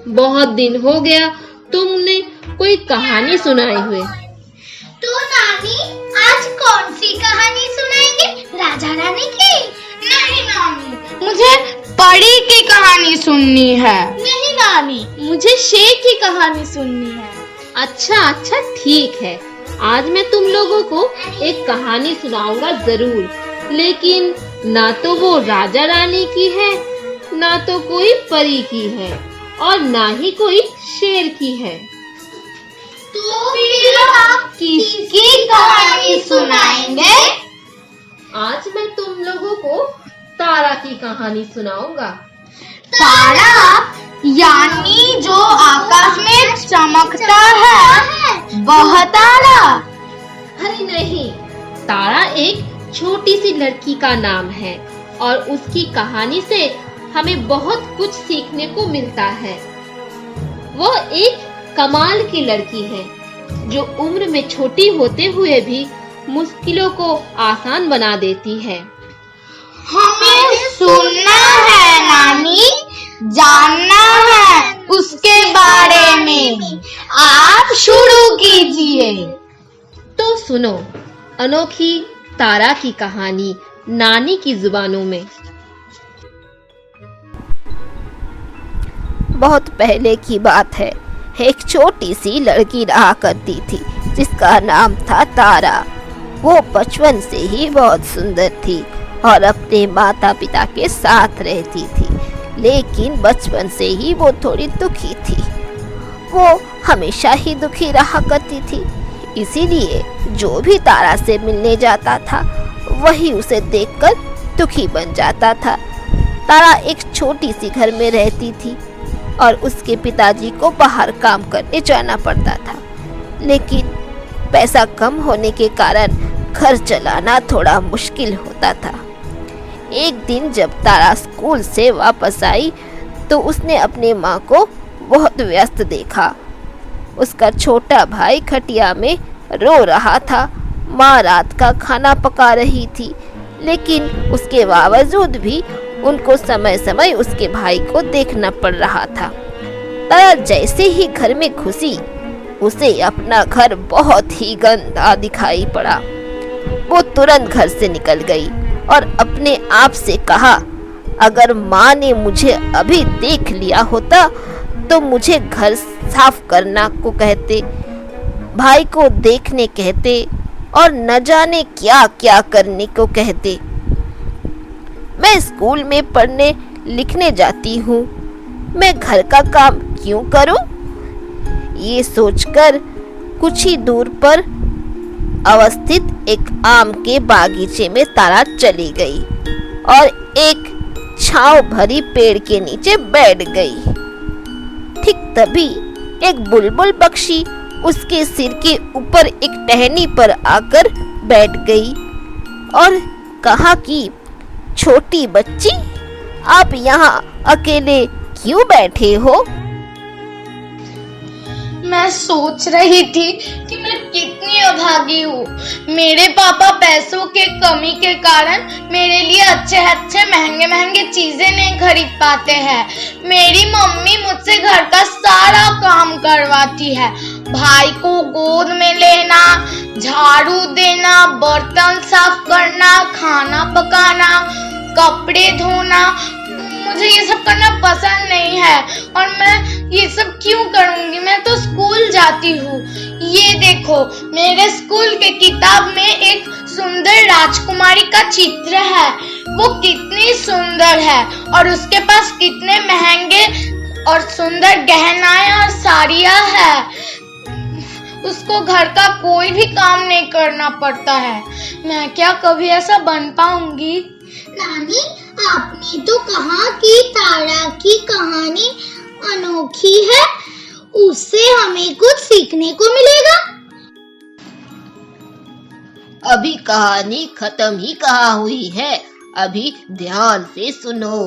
बहुत दिन हो गया तुमने कोई कहानी सुनाए हुए। तो नानी आज कौन सी कहानी सुनाएंगे? राजा रानी की? नहीं नानी, मुझे परी की कहानी सुननी है। नहीं नानी, मुझे शेर की कहानी सुननी है। अच्छा ठीक है, आज मैं तुम लोगों को एक कहानी सुनाऊंगा जरूर, लेकिन ना तो वो राजा रानी की है, ना तो कोई परी की है, और ना ही कोई शेर की है। तो फिर आप किसकी कहानी सुनाएंगे? आज मैं तुम लोगों को तारा की कहानी सुनाऊंगा। तारा यानी जो आकाश में चमकता है, वह तारा? अरे नहीं, तारा एक छोटी सी लड़की का नाम है और उसकी कहानी से हमें बहुत कुछ सीखने को मिलता है। वो एक कमाल की लड़की है जो उम्र में छोटी होते हुए भी मुश्किलों को आसान बना देती है। हमें सुनना है नानी, जानना है उसके बारे में। आप शुरू कीजिए। तो सुनो अनोखी तारा की कहानी नानी की जुबानों में। बहुत पहले की बात है, एक छोटी सी लड़की रहा करती थी जिसका नाम था तारा। वो बचपन से ही बहुत सुंदर थी और अपने माता पिता के साथ रहती थी, लेकिन बचपन से ही वो थोड़ी दुखी थी। वो हमेशा ही दुखी रहा करती थी, इसीलिए जो भी तारा से मिलने जाता था वही उसे देखकर दुखी बन जाता था। तारा एक छोटी सी घर में रहती थी और उसके पिताजी को बाहर काम करने जाना पड़ता था, लेकिन पैसा कम होने के कारण घर चलाना थोड़ा मुश्किल होता था। एक दिन जब तारा स्कूल से वापस आई तो उसने अपने माँ को बहुत व्यस्त देखा। उसका छोटा भाई खटिया में रो रहा था। माँ रात का खाना पका रही थी, लेकिन उसके बावजूद भी उनको समय समय उसके भाई को देखना पड़ रहा था। तारा जैसे ही घर में घुसी, उसे अपना घर बहुत ही गंदा दिखाई पड़ा। वो तुरंत घर से निकल गई और अपने आप से कहा, अगर माँ ने मुझे अभी देख लिया होता तो मुझे घर साफ करना को कहते, भाई को देखने कहते और न जाने क्या क्या करने को कहते। मैं स्कूल में पढ़ने लिखने जाती हूँ, मैं घर का काम क्यों करूँ? ये सोचकर कुछ ही दूर पर अवस्थित एक आम के बागीचे में तारा चली गई और एक छांव भरी पेड़ के नीचे बैठ गई। ठीक तभी एक बुलबुल पक्षी उसके सिर के ऊपर एक टहनी पर आकर बैठ गई और कहा कि छोटी बच्ची, आप यहाँ अकेले क्यों बैठे हो? मैं सोच रही थी कि मैं कितनी अभागी हूँ। मेरे पापा पैसों के कमी के कारण मेरे लिए अच्छे महंगे चीजें नहीं खरीद पाते हैं। मेरी मम्मी मुझसे घर का सारा काम करवाती है। भाई को गोद में लेना, झाड़ू देना, बर्तन साफ करना, खाना पकाना, कपड़े धोना, मुझे ये सब करना पसंद नहीं है और मैं ये सब क्यों करूंगी? मैं तो स्कूल जाती हूँ। ये देखो, मेरे स्कूल के किताब में एक सुंदर राजकुमारी का चित्र है। वो कितनी सुंदर है और उसके पास कितने महंगे और सुंदर गहनाएं और साड़ियां है। उसको घर का कोई भी काम नहीं करना पड़ता है। मैं क्या कभी ऐसा बन पाऊंगी? नानी, आपने तो कहा कि तारा की कहानी अनोखी है, उससे हमें कुछ सीखने को मिलेगा। अभी कहानी खत्म ही कहाँ हुई है, अभी ध्यान से सुनो।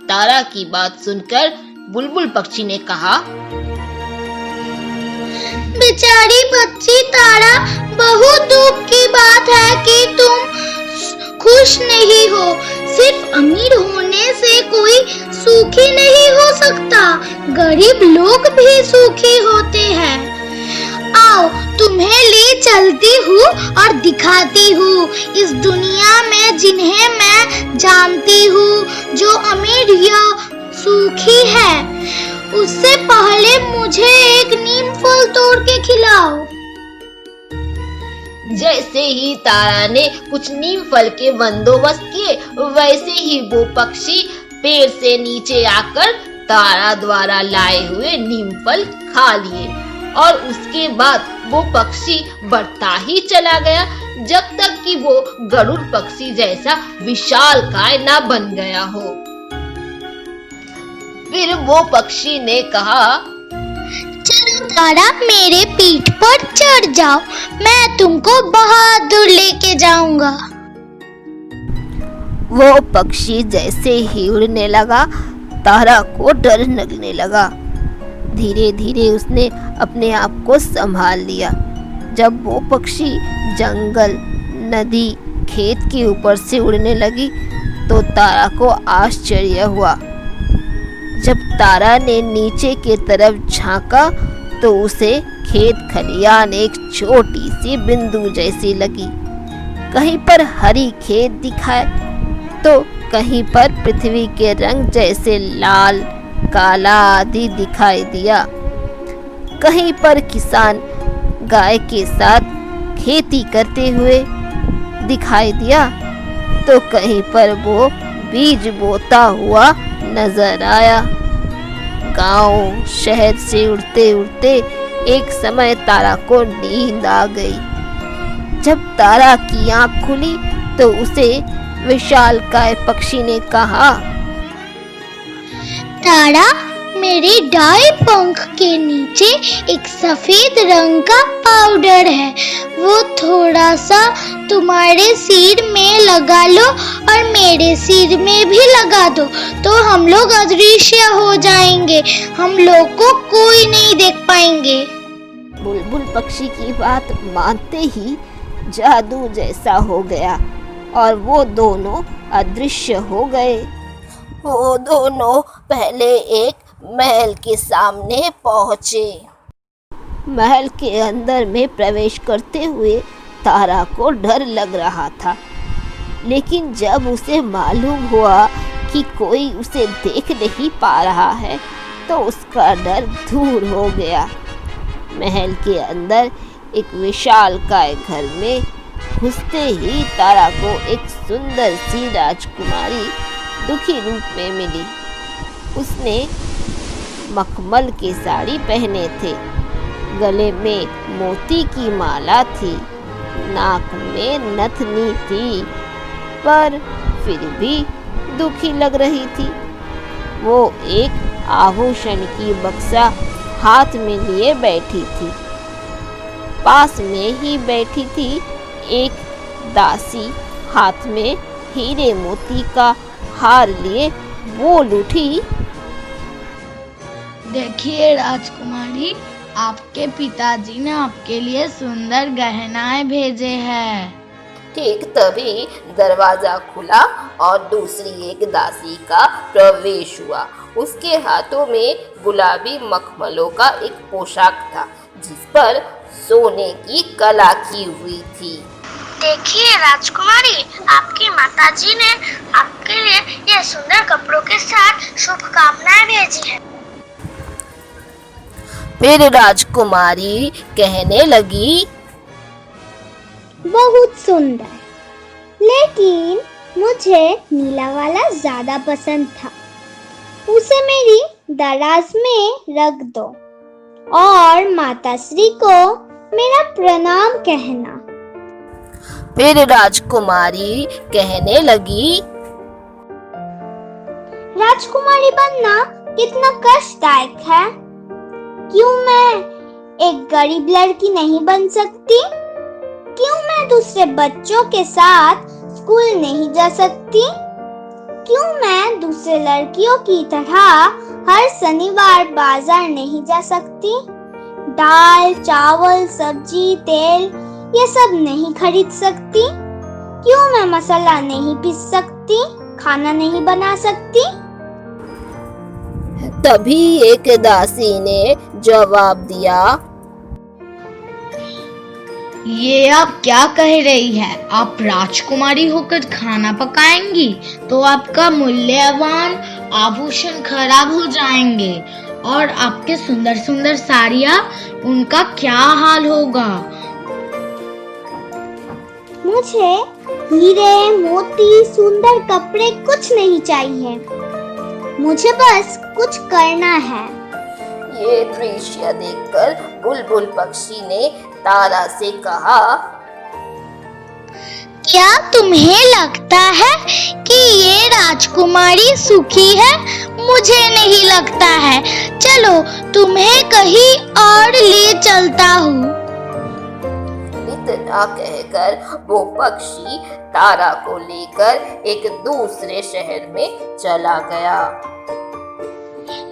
तारा की बात सुनकर बुलबुल पक्षी ने कहा, बेचारी बच्ची तारा, बहुत दुख की बात है कि तुम खुश नहीं हो। सिर्फ अमीर होने से कोई सुखी नहीं हो सकता, गरीब लोग भी सुखी होते हैं। आओ तुम्हें ले चलती हूँ और दिखाती हूँ इस दुनिया में जिन्हें मैं जानती हूँ, जो अमीर या सुखी है। उससे पहले मुझे एक नीम फल तोड़ के खिलाओ। जैसे ही तारा ने कुछ नीम फल के बंदोबस्त किए, वैसे ही वो पक्षी पेड़ से नीचे आकर तारा द्वारा लाए हुए नीम फल खा लिए और उसके बाद वो पक्षी बढ़ता ही चला गया जब तक कि वो गरुड़ पक्षी जैसा विशालकाय ना बन गया हो। फिर वो पक्षी ने कहा, चलो तारा मेरे पीठ पर चढ़ जाओ, मैं तुमको बहुत दूर लेके जाऊंगा। वो पक्षी जैसे ही उड़ने लगा, तारा को डर लगने लगा। धीरे धीरे उसने अपने आप को संभाल लिया। जब वो पक्षी जंगल, नदी, खेत के ऊपर से उड़ने लगी तो तारा को आश्चर्य हुआ। जब तारा ने नीचे की तरफ झांका तो उसे खेत खलियान एक छोटी सी बिंदु जैसी लगी। कहीं पर हरी खेत दिखाए तो कहीं पर पृथ्वी के रंग जैसे लाल, काला आदि दिखाई दिया। कहीं पर किसान गाय के साथ खेती करते हुए दिखाई दिया तो कहीं पर वो बीज बोता हुआ नजर आया। गांव शहर से उड़ते उड़ते एक समय तारा को नींद आ गई। जब तारा की आंख खुली तो उसे विशालकाय पक्षी ने कहा, तारा मेरे दाएं पंख के नीचे एक सफेद रंग का पाउडर है, वो थोड़ा सा तुम्हारे सिर में लगा लो और मेरे सिर में भी लगा दो तो हम लोग अदृश्य हो जाएंगे, हम लोग को कोई नहीं देख पाएंगे। बुलबुल पक्षी की बात मानते ही जादू जैसा हो गया और वो दोनों अदृश्य हो गए। वो दोनों पहले एक महल के सामने पहुंचे। महल के अंदर में प्रवेश करते हुए तारा को डर लग रहा था, लेकिन जब उसे मालूम हुआ कि कोई उसे देख नहीं पा रहा है तो उसका डर दूर हो गया। महल के अंदर एक विशालकाय घर में घुसते ही तारा को एक सुंदर सी राजकुमारी दुखी रूप में मिली। उसने मखमल की साड़ी पहने थे, गले में मोती की माला थी, नाक में नथनी थी, पर फिर भी दुखी लग रही थी। वो एक आभूषण की बक्सा हाथ में लिए बैठी थी। पास में ही बैठी थी एक दासी, हाथ में हीरे मोती का हार लिए बोल उठी, देखिए राजकुमारी, आपके पिताजी ने आपके लिए सुंदर गहनाएं भेजे हैं। ठीक तभी दरवाजा खुला और दूसरी एक दासी का प्रवेश हुआ। उसके हाथों में गुलाबी मखमलों का एक पोशाक था जिस पर सोने की कला की हुई थी। देखिए राजकुमारी, आपकी माताजी ने आपके लिए ये सुंदर कपड़ों के साथ शुभकामनाएं भेजी है। फिर राजकुमारी कहने लगी, बहुत सुंदर, लेकिन मुझे नीला वाला ज्यादा पसंद था, उसे मेरी दराज में रख दो और माताश्री को मेरा प्रणाम कहना। फिर राजकुमारी कहने लगी, राजकुमारी बनना कितना कष्टदायक है। क्यों मैं एक गरीब लड़की नहीं बन सकती? क्यों मैं दूसरे बच्चों के साथ स्कूल नहीं जा सकती? क्यों मैं दूसरे लड़कियों की तरह हर शनिवार बाजार नहीं जा सकती? दाल, चावल, सब्जी, तेल ये सब नहीं खरीद सकती? क्यों मैं मसाला नहीं पीस सकती? खाना नहीं बना सकती? तभी एक दासी ने जवाब दिया, ये आप क्या कह रही है? आप राजकुमारी होकर खाना पकाएंगी तो आपका मूल्यवान आभूषण खराब हो जाएंगे और आपके सुंदर सुंदर साड़ियाँ, उनका क्या हाल होगा? मुझे हीरे मोती सुंदर कपड़े कुछ नहीं चाहिए, मुझे बस कुछ करना है। ये दृश्य देखकर बुलबुल पक्षी ने तारा से कहा, क्या तुम्हें लगता है कि ये राजकुमारी सुखी है? मुझे नहीं लगता है। चलो तुम्हें कहीं और ले चलता हूँ। इतना कहकर वो पक्षी तारा को लेकर एक दूसरे शहर में चला गया।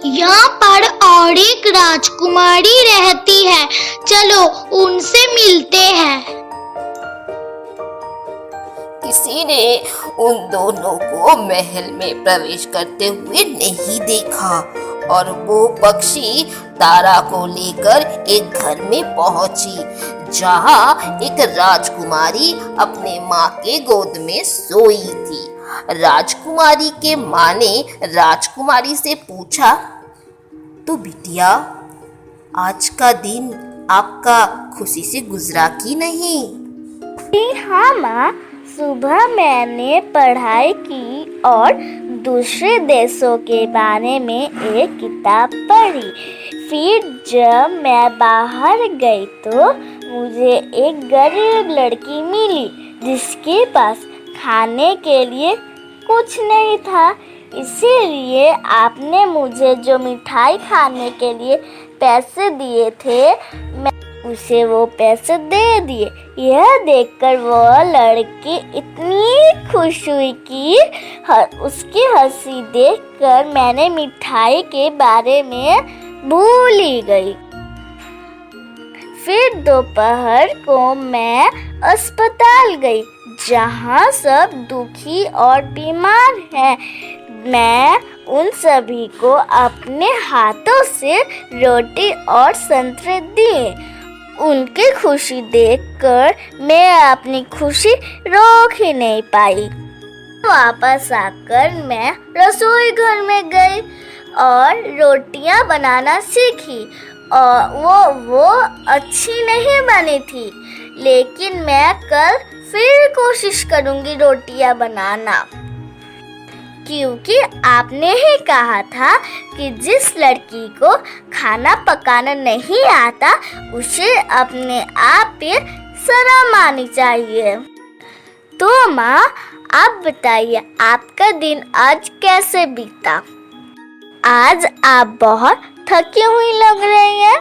यहाँ पर और एक राजकुमारी रहती है, चलो उनसे मिलते हैं। किसी ने उन दोनों को महल में प्रवेश करते हुए नहीं देखा और वो पक्षी तारा को लेकर एक घर में पहुंची, जहां एक राजकुमारी अपने माँ के गोद में सोई थी। राजकुमारी के माँ ने राजकुमारी से पूछा, तो बिटिया, आज का दिन आपका खुशी से गुजरा कि नहीं? हाँ माँ, सुबह मैंने पढ़ाई की और दूसरे देशों के बारे में एक किताब पढ़ी। फिर जब मैं बाहर गई तो मुझे एक गरीब लड़की मिली जिसके पास खाने के लिए कुछ नहीं था। इसीलिए आपने मुझे जो मिठाई खाने के लिए पैसे दिए थे, मैं उसे वो पैसे दे दिए। यह देखकर वो लड़की इतनी खुश हुई कि उसकी हंसी देखकर मैंने मिठाई के बारे में भूल ही गई। फिर दोपहर को मैं अस्पताल गई, जहाँ सब दुखी और बीमार हैं। मैं उन सभी को अपने हाथों से रोटी और संतरे दिए। उनकी खुशी देखकर मैं अपनी खुशी रोक ही नहीं पाई। वापस आकर मैं रसोई घर में गई और रोटियां बनाना सीखी और वो अच्छी नहीं बनी थी, लेकिन मैं कल फिर कोशिश करूंगी रोटियां बनाना, क्योंकि आपने ही कहा था कि जिस लड़की को खाना पकाना नहीं आता उसे अपने आप पे शर्म आनी चाहिए। तो माँ, आप बताइए आपका दिन आज कैसे बीता? आज आप बहुत थकी हुई लग रही हैं।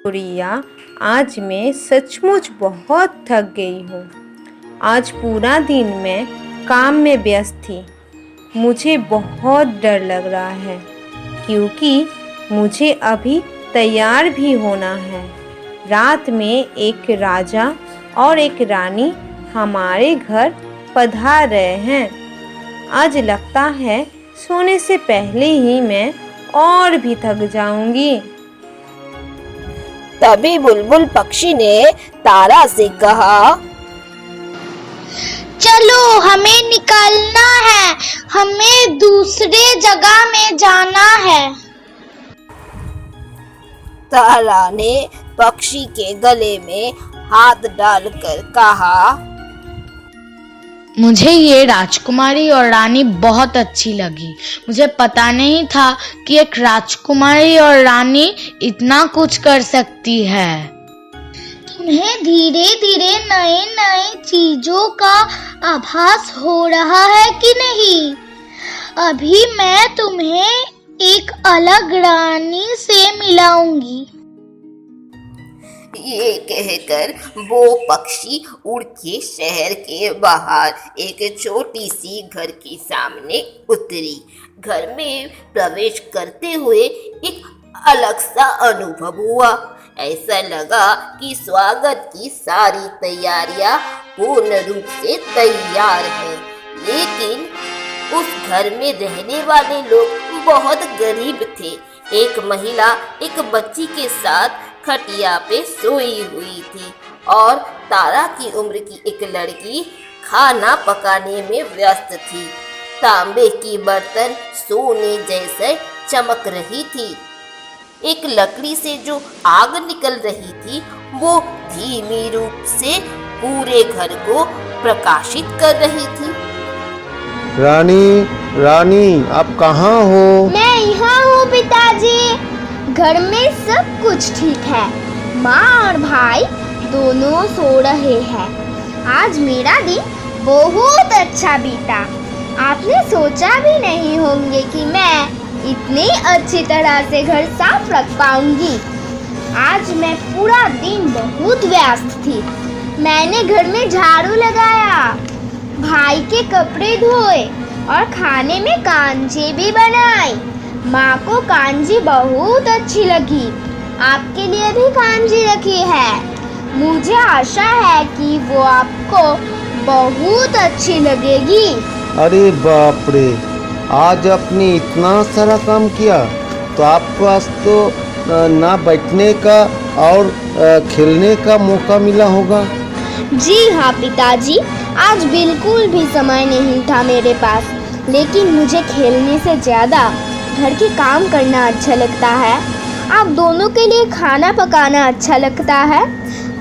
प्रिया, आज मैं सचमुच बहुत थक गई हूँ। आज पूरा दिन मैं काम में व्यस्त थी। मुझे बहुत डर लग रहा है क्योंकि मुझे अभी तैयार भी होना है। रात में एक राजा और एक रानी हमारे घर पधार रहे हैं। आज लगता है सोने से पहले ही मैं और भी थक जाऊंगी। तभी बुलबुल पक्षी ने तारा से कहा, चलो हमें निकलना है, हमें दूसरे जगह में जाना है। तारा ने पक्षी के गले में हाथ डालकर कहा, मुझे ये राजकुमारी और रानी बहुत अच्छी लगी। मुझे पता नहीं था कि एक राजकुमारी और रानी इतना कुछ कर सकती है। तुम्हें धीरे धीरे नए नए चीजों का आभास हो रहा है कि नहीं? अभी मैं तुम्हें एक अलग रानी से मिलाऊंगी। ये कहकर वो पक्षी उड़ के शहर के बाहर एक छोटी सी घर के सामने उतरी। घर में प्रवेश करते हुए एक अलग सा अनुभव हुआ। ऐसा लगा कि स्वागत की सारी तैयारियां पूर्ण रूप से तैयार हैं, लेकिन उस घर में रहने वाले लोग बहुत गरीब थे। एक महिला एक बच्ची के साथ खटिया पे सोई हुई थी और तारा की उम्र की एक लड़की खाना पकाने में व्यस्त थी। तांबे की बर्तन सोने जैसे चमक रही थी। एक लकड़ी से जो आग निकल रही थी वो धीमी रूप से पूरे घर को प्रकाशित कर रही थी। रानी, रानी, आप कहाँ हो? मैं यहाँ हूँ पिताजी। घर में सब कुछ ठीक है। माँ और भाई दोनों सो रहे हैं। आज मेरा दिन बहुत अच्छा बीता। आपने सोचा भी नहीं होंगे कि मैं इतनी अच्छी तरह से घर साफ रख पाऊंगी। आज मैं पूरा दिन बहुत व्यस्त थी। मैंने घर में झाड़ू लगाया, भाई के कपड़े धोए और खाने में कांजी भी बनाई। माँ को कांजी बहुत अच्छी लगी। आपके लिए भी कांजी रखी है। मुझे आशा है कि वो आपको बहुत अच्छी लगेगी। अरे बाप रे, आज आपने इतना सारा काम किया, तो आपके पास तो ना बैठने का और खेलने का मौका मिला होगा। जी हाँ पिताजी, आज बिल्कुल भी समय नहीं था मेरे पास। लेकिन मुझे खेलने से ज़्यादा घर के काम करना अच्छा लगता है। आप दोनों के लिए खाना पकाना अच्छा लगता है।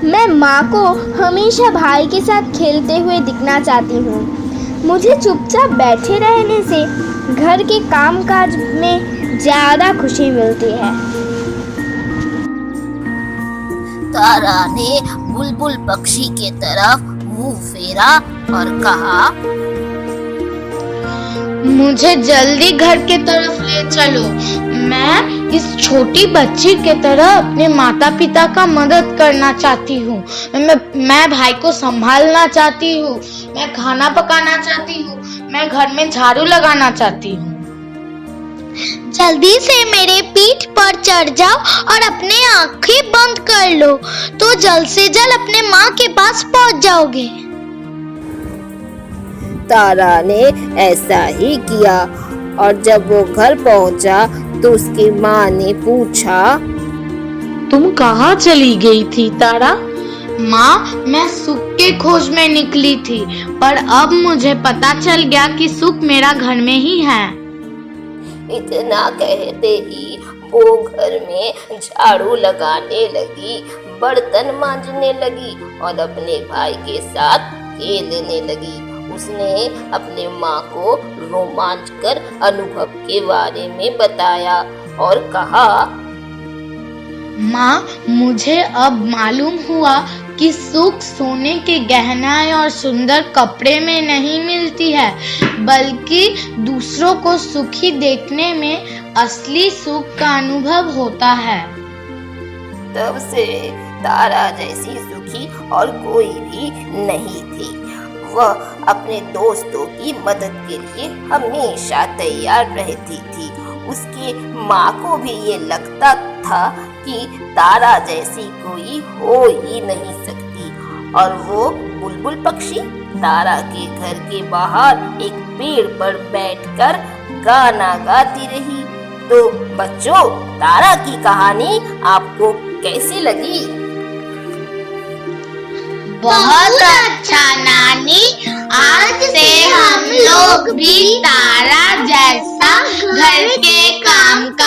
मैं माँ को हमेशा भाई के साथ खेलते हुए दिखना चाहती हूँ। मुझे चुपचाप बैठे रहने से घर के कामकाज में ज़्यादा खुशी मिलती है। तारा ने बुलबुल पक्षी के तरफ मुंह फेरा और कहा, मुझे जल्दी घर के तरफ ले चलो। मैं इस छोटी बच्ची के तरह अपने माता पिता का मदद करना चाहती हूँ। मैं भाई को संभालना चाहती हूँ। मैं खाना पकाना चाहती हूँ। मैं घर में झाड़ू लगाना चाहती हूँ। जल्दी से मेरे पीठ पर चढ़ जाओ और अपने आंखें बंद कर लो, तो जल्द से जल्द अपने माँ के पास पहुँच जाओगे। तारा ने ऐसा ही किया और जब वो घर पहुंचा तो उसकी माँ ने पूछा, तुम कहाँ चली गई थी तारा? माँ, मैं सुख के खोज में निकली थी, पर अब मुझे पता चल गया कि सुख मेरा घर में ही है। इतना कहते ही वो घर में झाड़ू लगाने लगी, बर्तन मांजने लगी और अपने भाई के साथ खेलने लगी। उसने अपने माँ को रोमांचकर अनुभव के बारे में बताया और कहा, माँ, मुझे अब मालूम हुआ कि सुख सोने के गहनाएं और सुंदर कपड़े में नहीं मिलती है, बल्कि दूसरों को सुखी देखने में असली सुख का अनुभव होता है। तब से तारा जैसी सुखी और कोई भी नहीं थी। वह अपने दोस्तों की मदद के लिए हमेशा तैयार रहती थी। उसकी माँ को भी ये लगता था कि तारा जैसी कोई हो ही नहीं सकती। और वो बुलबुल पक्षी तारा के घर के बाहर एक पेड़ पर बैठकर गाना गाती रही। तो बच्चों, तारा की कहानी आपको कैसी लगी? बहुत अच्छा नानी, आज से हम लोग भी तारा जैसा घर के काम का